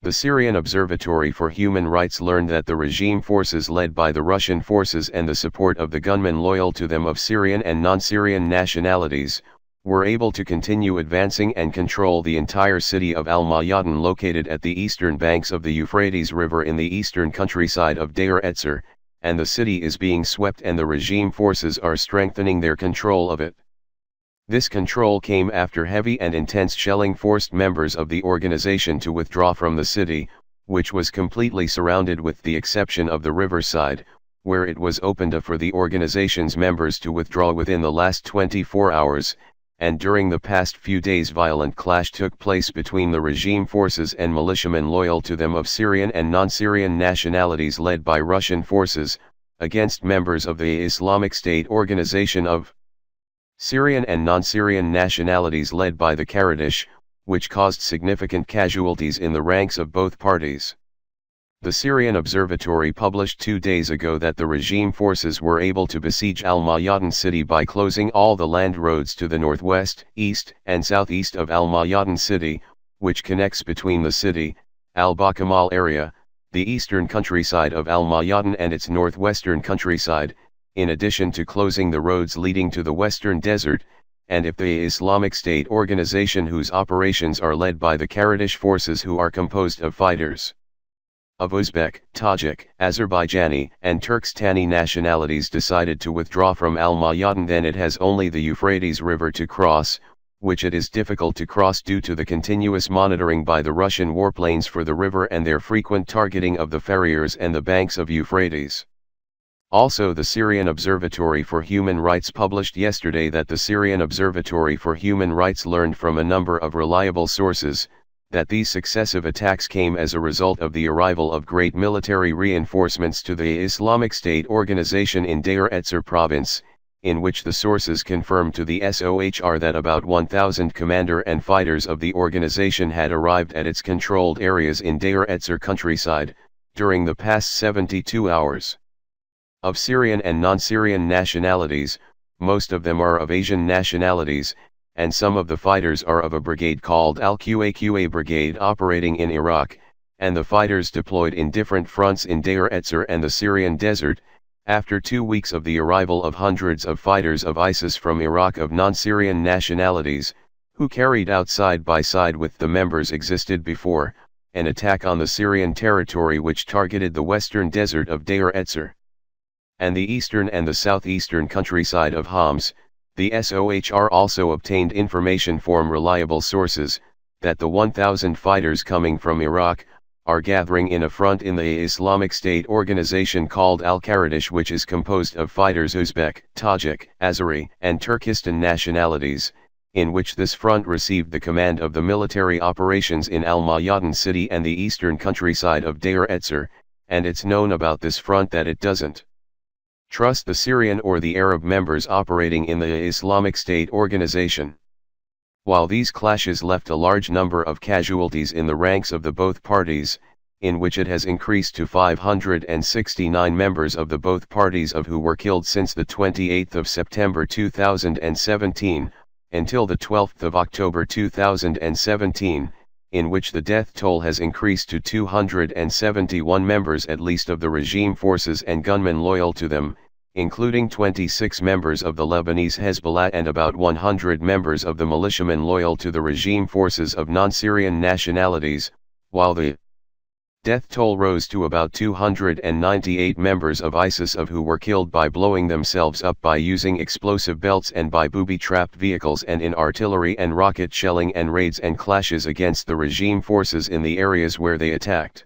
The Syrian Observatory for Human Rights learned that the regime forces led by the Russian forces and the support of the gunmen loyal to them of Syrian and non-Syrian nationalities, were able to continue advancing and control the entire city of Al-Mayadin located at the eastern banks of the Euphrates River in the eastern countryside of Deir Ezzar, and the city is being swept and the regime forces are strengthening their control of it. This control came after heavy and intense shelling forced members of the organization to withdraw from the city, which was completely surrounded with the exception of the riverside, where it was opened for the organization's members to withdraw within the last 24 hours, and during the past few days violent clash took place between the regime forces and militiamen loyal to them of Syrian and non-Syrian nationalities led by Russian forces, against members of the Islamic State organization of Syrian and non-Syrian nationalities led by the Kurdish, which caused significant casualties in the ranks of both parties. The Syrian Observatory published 2 days ago that the regime forces were able to besiege Al-Mayadin city by closing all the land roads to the northwest, east, and southeast of Al-Mayadin city, which connects between the city, Al-Bakamal area, the eastern countryside of Al-Mayadin and its northwestern countryside, in addition to closing the roads leading to the western desert, and if the Islamic State organization whose operations are led by the Kurdish forces who are composed of fighters of Uzbek, Tajik, Azerbaijani, and Turkstani nationalities decided to withdraw from Al-Mayadin, then it has only the Euphrates River to cross, which it is difficult to cross due to the continuous monitoring by the Russian warplanes for the river and their frequent targeting of the farriers and the banks of Euphrates. Also, the Syrian Observatory for Human Rights published yesterday that the Syrian Observatory for Human Rights learned from a number of reliable sources, that these successive attacks came as a result of the arrival of great military reinforcements to the Islamic State organization in Deir Ezzar province, in which the sources confirmed to the SOHR that about 1,000 commander and fighters of the organization had arrived at its controlled areas in Deir Ezzar countryside, during the past 72 hours. Of Syrian and non-Syrian nationalities, most of them are of Asian nationalities, and some of the fighters are of a brigade called Al-Qaqa Brigade operating in Iraq, and the fighters deployed in different fronts in Deir Ezzar and the Syrian desert, after 2 weeks of the arrival of hundreds of fighters of ISIS from Iraq of non-Syrian nationalities, who carried out side by side with the members existed before, an attack on the Syrian territory which targeted the western desert of Deir Ezzar and the eastern and the southeastern countryside of Homs. The SOHR also obtained information from reliable sources, that the 1,000 fighters coming from Iraq, are gathering in a front in the Islamic State organization called Al-Kurdish, which is composed of fighters Uzbek, Tajik, Azeri, and Turkistan nationalities, in which this front received the command of the military operations in Al-Mayadin city and the eastern countryside of Deir Ezzar, and it's known about this front that it doesn't trust the Syrian or the Arab members operating in the Islamic State organization. While these clashes left a large number of casualties in the ranks of the both parties, in which it has increased to 569 members of the both parties of who were killed since the 28th of September 2017, until the 12th of October 2017, in which the death toll has increased to 271 members at least of the regime forces and gunmen loyal to them, including 26 members of the Lebanese Hezbollah and about 100 members of the militiamen loyal to the regime forces of non-Syrian nationalities, while the death toll rose to about 298 members of ISIS of who were killed by blowing themselves up by using explosive belts and by booby-trapped vehicles and in artillery and rocket shelling and raids and clashes against the regime forces in the areas where they attacked.